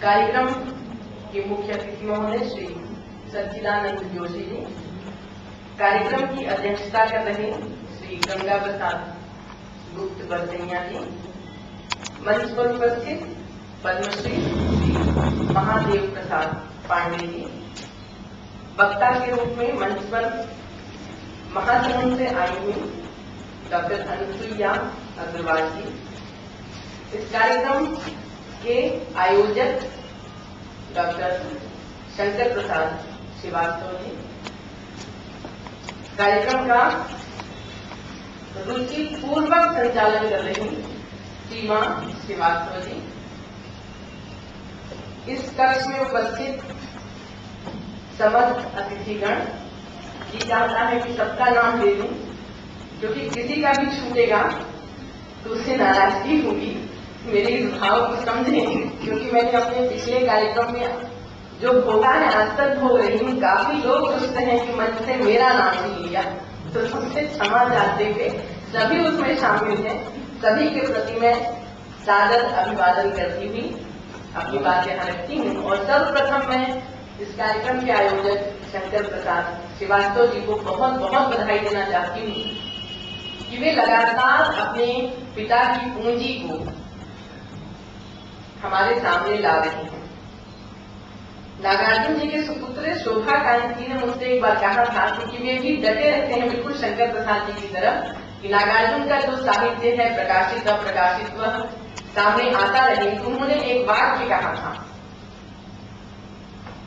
कार्यक्रम के मुख्य अतिथि महोदय श्री सच्चिदानंद जोशी जी, कार्यक्रम की अध्यक्षता कर रहे श्री गंगा प्रसाद गुप्त बरसैया जी, मंच पर उपस्थित पद्मश्री श्री महादेव प्रसाद पांडे जी, वक्ता के रूप में मंच पर महासमुंद से आई हुई डॉक्टर अनुसुईया अग्रवाल जी, इस कार्यक्रम के आयोजक डॉक्टर शंकर प्रसाद श्रीवास्तव जी, कार्यक्रम का रुचि पूर्वक संचालन कर रही सीमा श्रीवास्तव जी, इस कक्ष में उपस्थित समस्त अतिथिगण, जी चाहता है कि सबका नाम ले लूं क्योंकि किसी का भी छूटेगा तो उससे नाराजगी होगी। मेरे इस भाव को समझें क्योंकि मैंने अपने पिछले कार्यक्रम में जो भोगा है आज तक भोग रही हूँ। काफी लोग सोचते हैं कि मंच से मेरा नाम नहीं लिया, तो सबसे क्षमा चाहते हुए सभी उसमें शामिल हैं, सभी के प्रति मैं सादर अभिवादन करती हुई अपनी बात यहाँ रखती हूँ। और सर्वप्रथम मैं इस कार्यक्रम के आयोजक शंकर प्रसाद श्रीवास्तव जी को बहुत बहुत बधाई देना चाहती हूँ कि वे लगातार अपने पिता की पूंजी को हमारे सामने ला रहे हैं। नागार्जुन जी के सुपुत्र शोभा कांति ने मुझसे एक बार कहा था, क्योंकि वे भी डटे रहते हैं बिल्कुल शंकर प्रसाद जी की तरफ, कि नागार्जुन का जो साहित्य है प्रकाशित अप्रकाशित वह सामने आता रहे। तो उन्होंने एक वाक्य कहा था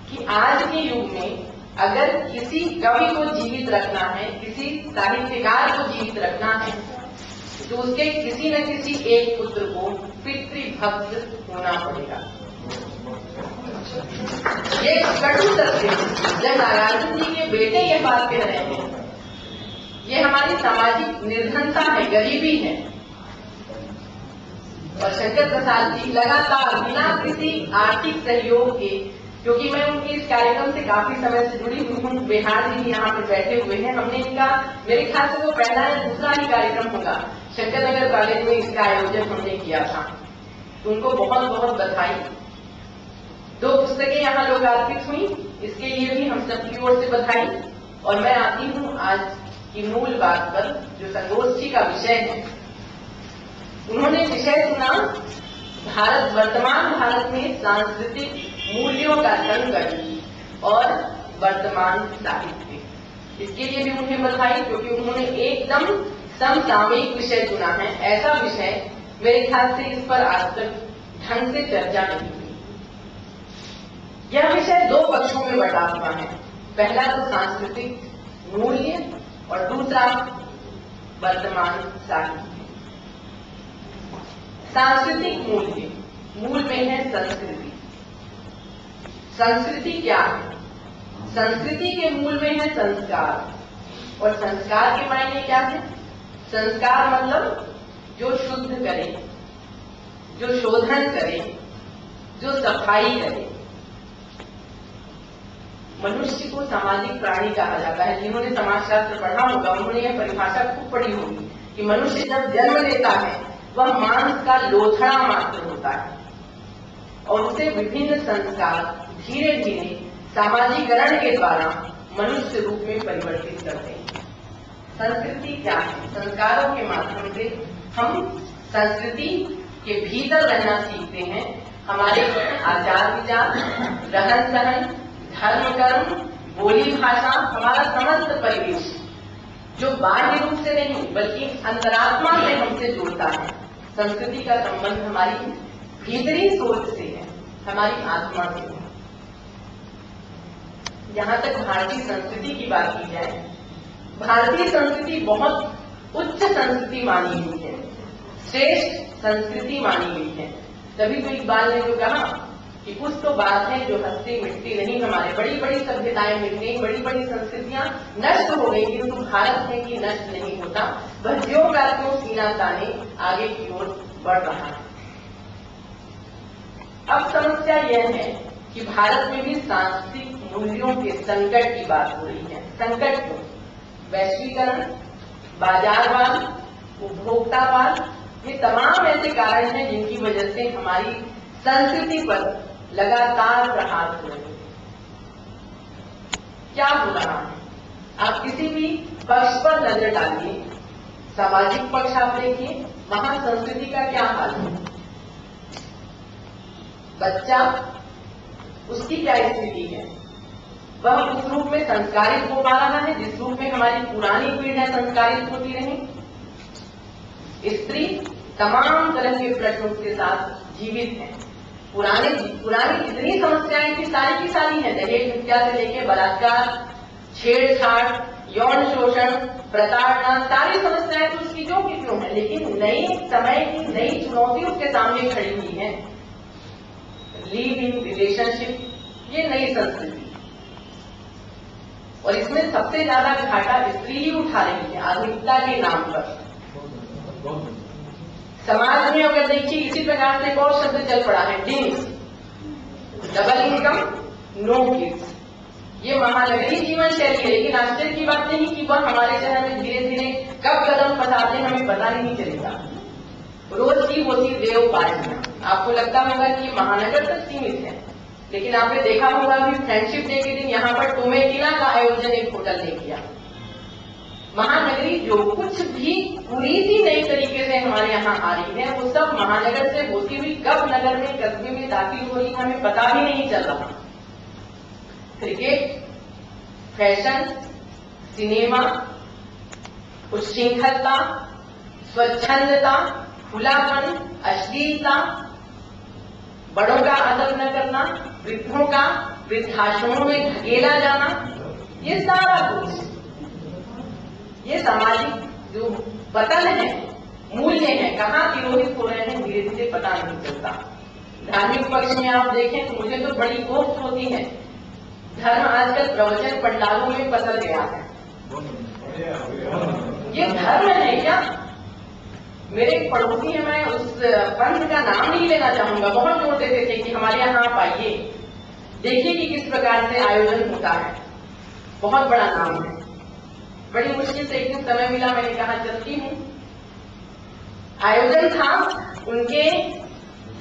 कि आज के युग में अगर किसी कवि को जीवित रखना है, किसी साहित्यकार को जीवित रखना है, तो उसके किसी न किसी एक पुत्र को पितृभक्त होना पड़ेगा। ये कटु सत्य है। जब नागार्जुन जी के बेटे ये बात कह रहे हैं, ये हमारी सामाजिक निर्धनता है, गरीबी है। और शंकर प्रसाद जी लगातार बिना किसी आर्थिक सहयोग के, क्योंकि मैं उनके इस कार्यक्रम से काफी समय से जुड़ी हुई हूँ, बिहार जी यहाँ पे बैठे हुए हैं, हमने इनका मेरे ख्याल से वो पहला या दूसरा ही कार्यक्रम होगा, शंकर नगर कॉलेज में इसका आयोजन हमने किया था। उनको बहुत बहुत बधाई। 2 पुस्तकें यहाँ लोकार्पित हुई, इसके लिए भी हम सबकी ओर से बधाई। और मैं आती हूँ आज की मूल बात पर, जो संगोष्ठी का विषय है। उन्होंने विषय चुना वर्तमान भारत में सांस्कृतिक मूल्यों का संकट और वर्तमान साहित्य। इसके लिए भी उन्हें बधाई, क्योंकि उन्होंने एकदम समसामयिक विषय चुना है। ऐसा विषय मेरे ख्याल से इस पर आज तक ढंग से चर्चा नहीं हुई। यह विषय 2 पक्षों में बटा हुआ है, पहला तो सांस्कृतिक मूल्य और दूसरा वर्तमान साहित्य। सांस्कृतिक मूल्य, मूल में है संस्कृति। संस्कृति क्या है? संस्कृति के मूल में है संस्कार, और संस्कार के मायने क्या है? संस्कार मतलब जो शुद्ध करे, जो शोधन करे, जो सफाई करे। मनुष्य को सामाजिक प्राणी कहा जाता है। जिन्होंने समाजशास्त्र पढ़ा होगा उन्होंने यह परिभाषा खूब पढ़ी होगी कि मनुष्य जब जन्म लेता है वह मांस का लोथड़ा मात्र होता है, और उसे विभिन्न संस्कार धीरे धीरे सामाजिकरण के द्वारा मनुष्य रूप में परिवर्तित करते हैं। संस्कृति क्या है? संस्कारों के माध्यम से हम संस्कृति के भीतर रहना सीखते हैं। हमारे आचार विचार, रहन सहन, धर्म कर्म, बोली भाषा, हमारा समस्त परिवेश जो बाह्य रूप से नहीं बल्कि अंतरात्मा से हमसे जुड़ता है। संस्कृति का संबंध हमारी भीतरी सोच से है, हमारी आत्मा से है। जहां तक भारतीय संस्कृति की बात की जाए, भारतीय संस्कृति बहुत उच्च संस्कृति मानी गई है, श्रेष्ठ संस्कृति मानी गई है। तभी तो इकबाल ने जो कहा कि कुछ तो बात है जो हंसती मिटती नहीं। हमारे बड़ी बड़ी सभ्यताएं मिट गई, बड़ी बड़ी संस्कृतियां नष्ट हो गई, किंतु भारत है कि नष्ट नहीं होता, वह ज्यों का त्यों सीना ताने आगे की ओर बढ़ रहा है। अब समस्या यह है कि भारत में भी सांस्कृतिक मूल्यों के संकट की बात हो रही है। संकट क्यों? वैश्वीकरण, बाजारवाद, उपभोक्तावाद, ये तमाम ऐसे कारण हैं जिनकी वजह से हमारी संस्कृति पर लगातार प्रहार हो रहे हैं। क्या हो रहा है? आप किसी भी पक्ष पर नजर डालिए, सामाजिक पक्ष आप देखिए, वहां संस्कृति का क्या हाल है। बच्चा, उसकी क्या स्थिति है? वह उस रूप में संस्कारित हो पा रहा है जिस रूप में हमारी पुरानी पीढ़ियां संस्कारित होती रही। स्त्री तमाम तरह के प्रश्नों के साथ जीवित है। पुरानी जितनी समस्याएं थी सारी की सारी है, दहेज हत्या से लेकर बलात्कार, छेड़छाड़, यौन शोषण, प्रताड़ना, सारी समस्याएं तो उसकी जो की क्यों है, लेकिन नई समय की नई चुनौती उसके सामने खड़ी हुई है। लिव इन रिलेशनशिप, ये नई संस्कृति, और इसमें सबसे ज्यादा घाटा स्त्री ही उठा रही है आधुनिकता के नाम पर। समाज में अगर देखिए इसी प्रकार से एक और शब्द चल पड़ा है, डिंग्स, डबल इनकम, नो किड्स। ये महानगरीय जीवन शैली है, लेकिन आश्चर्य की बात नहीं कि वह हमारे शहर में धीरे धीरे कब कदम फंसाते हैं हमें पता ही नहीं चलेगा। रोज की होती देव पार्टियां, आपको लगता होगा कि महानगर तक सीमित है, लेकिन आपने देखा होगा अभी फ्रेंडशिप डे के दिन यहाँ पर टोमेटिला का आयोजन एक होटल ने किया। महानगरी जो कुछ भी पूरी सी नई तरीके से हमारे यहाँ आ रही है वो सब महानगर से होती हुई कब नगर में कस्बे में दाखिल हो रही है हमें पता भी नहीं चल रहा। क्रिकेट, फैशन, सिनेमा, उच्छृंखलता, स्वच्छंदता, खुलापन, अश्लीलता, बड़ों का आदर न करना, वृद्धों का वृद्धाश्रमों में धकेला जाना, ये सारा कुछ, ये सामाजिक जो पतन है, मूल्य है, कहाँ तिरोहित हो रहे हैं धीरे धीरे पता नहीं चलता। धार्मिक पक्ष में आप देखें तो मुझे तो बड़ी कोफ्त होती है, धर्म आजकल प्रवचन पंडालों में पसर गया है। ये धर्म है क्या? मेरे एक पड़ोसी है, मैं उस पंथ का नाम नहीं लेना चाहूंगा, बहुत जोर देते थे कि हमारे यहाँ आप आइए, देखिए कि किस प्रकार से आयोजन होता है, बहुत बड़ा नाम है। बड़ी मुश्किल से एक दिन समय मिला, मैंने कहा चलती हूँ। आयोजन था उनके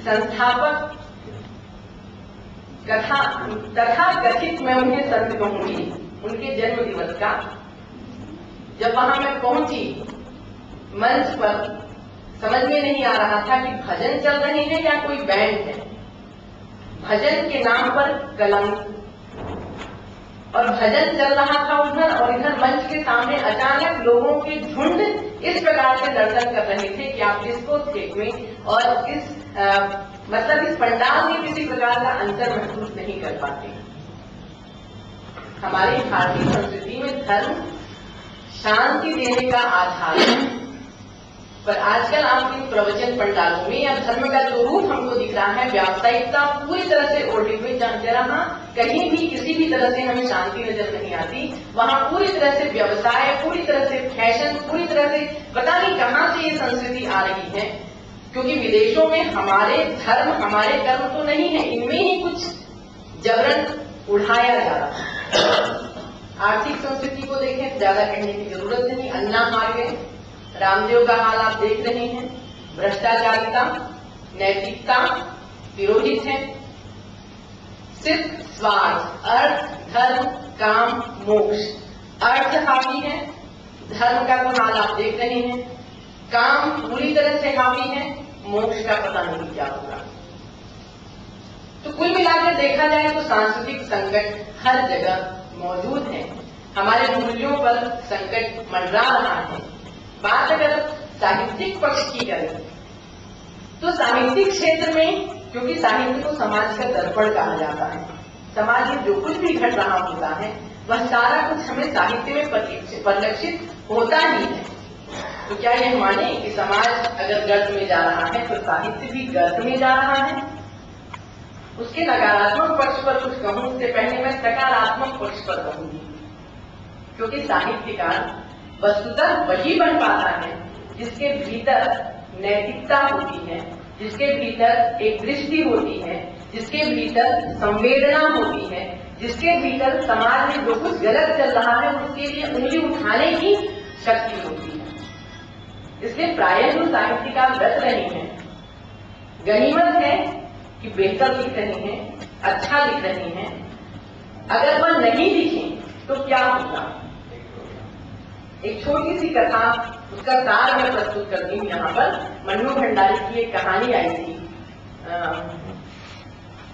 संस्थापक तथा कथित मैं उन्हें संत कहूंगी, उनके जन्म दिवस का। जब वहां मैं पहुंची मंच पर, समझ में नहीं आ रहा था कि भजन चल रहे हैं या कोई बैंड है। भजन के नाम पर कलंक, और भजन चल रहा था उधर, और इधर मंच के सामने अचानक लोगों के झुंड इस प्रकार से दर्शन कर रहे थे कि आप डिस्को स्टेट में और इस मतलब इस पंडाल में किसी प्रकार का अंतर महसूस नहीं कर पाते। हमारी भारतीय संस्कृति में धर्म शांति देने का आधार है, पर आजकल आप इन प्रवचन पंडालों में या धर्म का जो रूप हमको दिख रहा है, व्यावसायिकता पूरी तरह से ओढ़ी हुई, जहाँ कहीं भी किसी भी तरह से हमें शांति नजर नहीं आती, वहां पूरी तरह से व्यवसाय, पूरी तरह से फैशन, पूरी तरह से पता नहीं कहां से ये संस्कृति आ रही है। क्योंकि विदेशों में हमारे धर्म, हमारे कर्म तो नहीं है, इनमें ही कुछ जबरन उठाया जा रहा है। आर्थिक संस्कृति को देखें, ज्यादा कहने की जरूरत नहीं, अन्ना हार गए, रामदेव का हाल आप देख रहे हैं, भ्रष्टाचारिता, नैतिकता तिरोहित है, सिर्फ स्वार्थ, अर्थ, धर्म, काम, मोक्ष। अर्थ हावी है, धर्म का तो हाल आप देख रहे हैं, काम पूरी तरह से हावी है, मोक्ष का पता नहीं क्या होगा। तो कुल मिलाकर देखा जाए तो सांस्कृतिक संकट हर जगह मौजूद है, हमारे मूल्यों पर संकट मंडरा रहा है। बात अगर साहित्यिक पक्ष की करें तो साहित्यिक क्षेत्र में, क्योंकि साहित्य को समाज का दर्पण कहा जाता है, समाज में जो कुछ भी घट रहा होता है वह सारा कुछ हमें साहित्य में परिलक्षित होता ही है। तो क्या यह माने कि समाज अगर गर्त में जा रहा है तो साहित्य भी गर्त में जा रहा है? उसके नकारात्मक पक्ष पर कुछ कहूं उससे पहले मैं सकारात्मक पक्ष पर कहूंगी, क्योंकि साहित्यकार वस्तुतः वही बन पाता है जिसके भीतर नैतिकता होती है, जिसके भीतर एक दृष्टि होती है, जिसके भीतर संवेदना होती है, जिसके भीतर समाज में जो कुछ गलत चल रहा है उसके लिए उंगली उठाने की शक्ति होती है। इसलिए प्रायः जो साहित्यकार रच रहे हैं, गनीमत है कि बेहतर लिख रहे हैं, अच्छा लिख रहे हैं, अगर वह नहीं लिखे तो क्या होगा। एक छोटी सी कथा, उसका सार मैं प्रस्तुत करती हूँ यहाँ पर। मन्नू भंडारी की एक कहानी आई थी,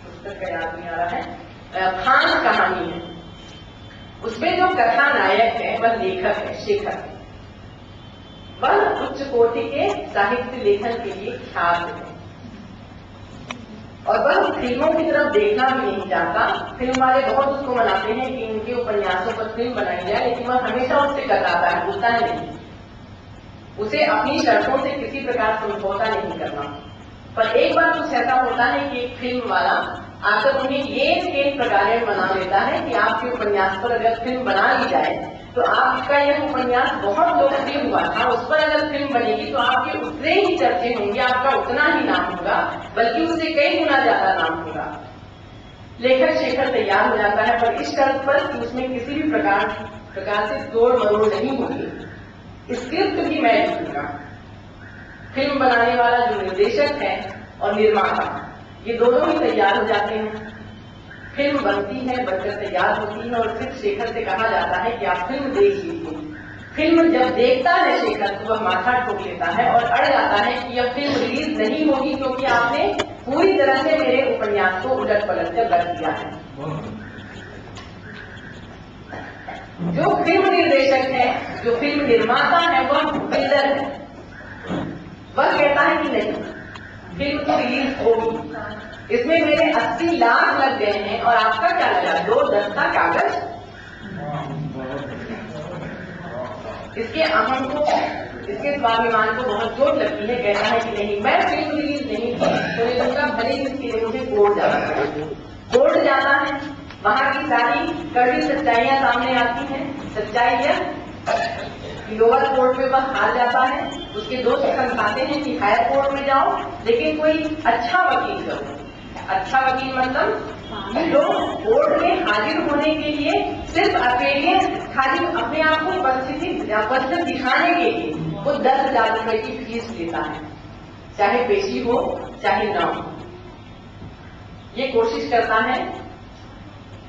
पुस्तक का याद नहीं आ रहा है, खान कहानी है। उसमें जो कथा नायक है वह लेखक है, शेखर। वह उच्च कोटि के साहित्य लेखन के लिए ख्यात है और वह फिल्मों की तरफ देखना भी नहीं चाहता। फिल्म वाले बहुत उसको मनाते हैं कि उनके उपन्यासों पर फिल्म बनाई जाए, लेकिन वह हमेशा उससे कतराता है, बोलता है नहीं। उसे अपनी शर्तों से किसी प्रकार समझौता नहीं करना। पर एक बार कुछ ऐसा होता है कि एक फिल्म वाला आकर उन्हें ये स्केल प्रकार बना लेता है कि आपके उपन्यास पर अगर फिल्म बना ली जाए तो आपका यह उपन्यास बहुत लोकप्रिय हुआ था, उस पर अगर फिल्म बनेगी तो आपके उतने ही चर्चे होंगे, आपका उतना ही नाम होगा, बल्कि उससे कई गुना ज्यादा नाम होगा। लेखक शेखर तैयार हो जाता है, पर इस शर्त पर कि उसमें किसी भी प्रकार से तोड़ मरोड़ नहीं होगी, स्क्रिप्ट भी मैं लिखूंगा। फिल्म बनाने वाला जो निर्देशक है और निर्माता, ये दोनों ही तैयार हो जाते हैं। फिल्म बनती है, बनकर तैयार होती है और फिर शेखर से कहा जाता है कि आप फिल्म देख लीजिए। फिल्म जब देखता है शेखर तो वह माथा ठोक लेता है और अड़ जाता है कि यह फिल्म रिलीज नहीं होगी क्योंकि आपने पूरी तरह से मेरे उपन्यास को उलट पलट कर रख दिया है। जो फिल्म निर्देशक है, जो फिल्म निर्माता है, वह बिल्डर है। वह कहता है कि नहीं, फिल्म तो रिलीज होगी, इसमें मेरे 80 लाख लग गए हैं और आपका क्या लगा, 2 दस्ता कागज। इसके अहम को, इसके स्वाभिमान को बहुत चोट लगती है। कहता है कि नहीं, मैं फिल्म रिलीज नहीं होने दूंगा, भले ही इसके लिए मुझे कोर्ट जाना पड़ेगा। कोर्ट जाता है, वहां की सारी कड़ी सच्चाइयां सामने आती हैं। सच्चाई यह लोअर कोर्ट में वह हार जाता है। उसके दोस्त समझाते हैं कि हायर कोर्ट में जाओ, लेकिन कोई अच्छा वकील करो। अच्छा वकील मतलब जो कोर्ट में हाजिर होने के लिए सिर्फ अकेले खाली अपने आप को उपस्थित दिखाने के लिए वो 10,000 रुपए की फीस लेता है, चाहे पेशी हो चाहे ना हो। ये कोशिश करता है,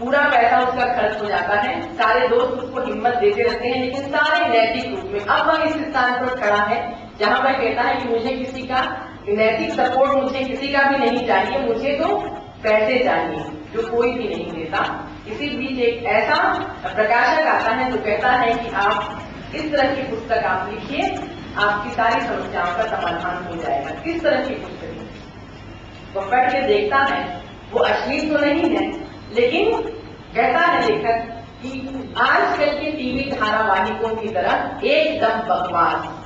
पूरा पैसा उसका खर्च हो जाता है, सारे दोस्त उसको हिम्मत देते रहते हैं, लेकिन सारे नैतिक रूप में। अब वह इस स्थान पर खड़ा है जहां वह कहता है कि मुझे किसी का नैतिक सपोर्ट, मुझे किसी का भी नहीं चाहिए, मुझे तो पैसे चाहिए जो कोई भी नहीं देता। इसी बीच एक ऐसा प्रकाशक आता है जो कहता है कि आप इस तरह की पुस्तक आप लिखिए, आपकी सारी समस्याओं का समाधान हो जाएगा। किस तरह की पुस्तक? वो पढ़ के देखता है, वो अश्लील तो नहीं है, लेकिन कहता है लेखक कि आजकल के टीवी धारावाहिकों की तरह एकदम बकवास,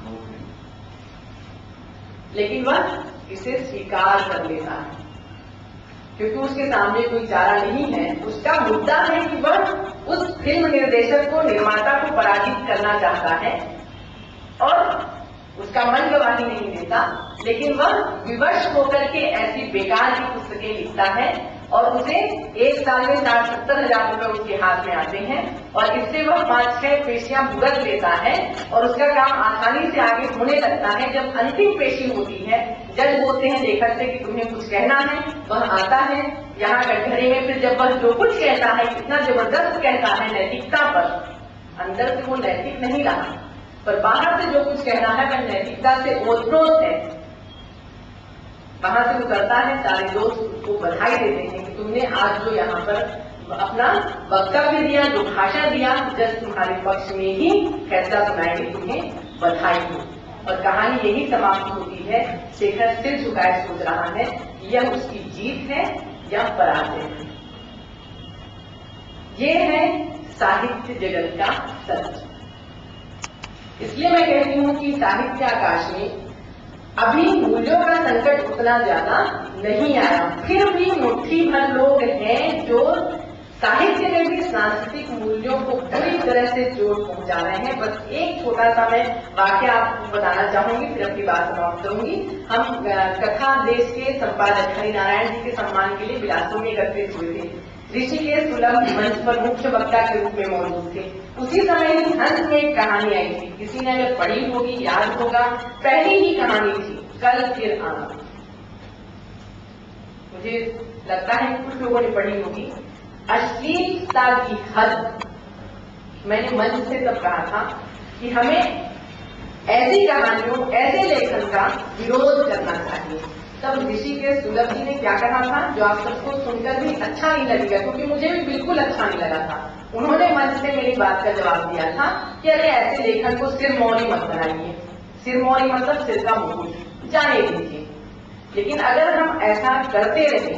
लेकिन वह इसे स्वीकार कर लेता है क्योंकि उसके सामने कोई चारा नहीं है। उसका मुद्दा है कि वह उस फिल्म निर्देशक को, निर्माता को पराजित करना चाहता है और उसका मन गवाही नहीं देता, लेकिन वह विवश होकर के ऐसी बेकार की पुस्तकें लिखता है और उसे एक साल में 60-70 हजार रुपए उसके हाथ में आते हैं और इससे वह 5-6 पेशियां भुगत लेता है और उसका काम आसानी से आगे होने लगता है। जब अंतिम पेशी होती है, जज बोलते हैं लेखक से कि तुम्हें कुछ कहना है, वह आता है यहाँ कटघरे में। फिर जब वह जो कुछ कहता है, इतना जबरदस्त कहता है नैतिकता पर, अंदर से वो नैतिक नहीं रहा, पर बाहर से जो कुछ कहना है वह नैतिकता से ओतप्रोत है। वहां से उतरता है, सारे दोस्त उसको बधाई देते हैं कि तुमने आज जो यहाँ पर अपना वक्तव्य दिया, जो भाषण दिया, जज तुम्हारे पक्ष में ही फैसला सुनाएंगे, तुम्हें बधाई हो। और कहानी यही समाप्त होती है। शेखर सिर झुकाए सोच रहा है यह उसकी जीत है या पराजय है। ये है साहित्य जगत का सच। इसलिए मैं कहती हूँ कि साहित्य आकाश में अभी मूल्यों का संकट उतना ज्यादा नहीं आया, फिर भी मुट्ठी भर लोग हैं जो साहित्य में भी सांस्कृतिक मूल्यों को पूरी तरह से जोड़ पहुंचा रहे हैं। बस एक छोटा सा मैं वाक्य आपको बताना चाहूंगी, फिर अपनी बात समाप्त करूंगी। हम कथा देश के संपादक हरिनारायण जी के सम्मान के लिए बिलासपुर में एकत्रित हुए थे। ऋषिकेश सुलभ मंच पर मुख्य वक्ता के रूप में मौजूद थे। उसी समय ही अंत में एक कहानी आई थी, किसी ने अगर पढ़ी होगी, याद होगा, पहली ही कहानी थी, कल फिर आना। मुझे लगता है कुछ लोगों ने पढ़ी होगी, अश्लीलता की हद। मैंने मंच से तब कहा था कि हमें ऐसी कहानियों, ऐसे लेखन का विरोध करना चाहिए। तब ऋषिकेश सुलभ जी ने क्या कहा था, जो आप सबको सुनकर भी अच्छा नहीं लगेगा, क्योंकि मुझे भी बिल्कुल अच्छा नहीं लगा था। उन्होंने मंच से मेरी बात का जवाब दिया था कि अरे ऐसे लेखन को सिरमौरी मत बनाइए। सिरमौरी मतलब सिर का मुकुट, जाने दीजिए। लेकिन अगर हम ऐसा करते रहे,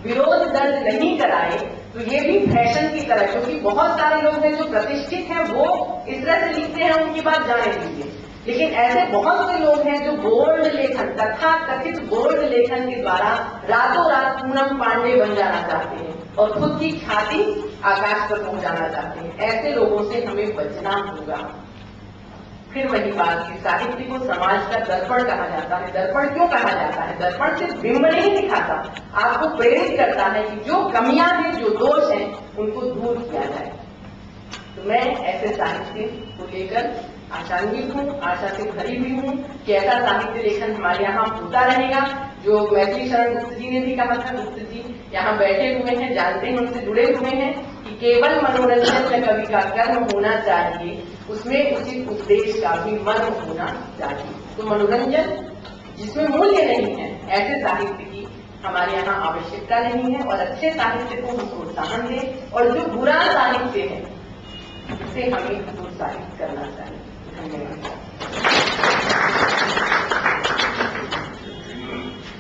विरोध दर्ज नहीं कराए, तो ये भी फैशन की तरह, क्योंकि बहुत सारे लोग हैं जो प्रतिष्ठित हैं, वो इस तरह से लिखते हैं, उनकी बात जाने दीजिए। लेकिन ऐसे बहुत से लोग हैं जो बोल्ड लेखन, तथा कथित बोल्ड लेखन के द्वारा रातों रात पूनम पांडे बन जाना चाहते हैं और खुद की ख्याति आकाश पर पहुंचाना चाहते हैं। ऐसे लोगों से हमें बचना होगा। फिर वही बात कि साहित्य को समाज का दर्पण कहा जाता है। दर्पण क्यों कहा जाता है? दर्पण सिर्फ बिंब नहीं दिखाता, आपको प्रेरित करता है कि जो कमियां हैं, जो दोष हैं, उनको दूर किया जाए। तो मैं ऐसे साहित्य को लेकर आशान्वित हूँ, आशा से भरी हुई हूँ कि ऐसा साहित्य लेखन हमारे यहाँ होता रहेगा। जो मैथिली शरण गुप्त जी ने भी कहा था, गुप्त जी यहाँ बैठे हुए हैं, जानते हैं, उनसे जुड़े हुए हैं कि केवल मनोरंजन में कवि का कर्म होना चाहिए, उसमें उचित उपदेश का भी मर्म होना चाहिए। तो मनोरंजन जिसमें मूल्य नहीं है, ऐसे साहित्य की हमारे यहाँ आवश्यकता नहीं है। और अच्छे साहित्य को हम प्रोत्साहन दें, और जो बुरा साहित्य है उसे हमें प्रोत्साहित करना चाहिए। धन्यवाद।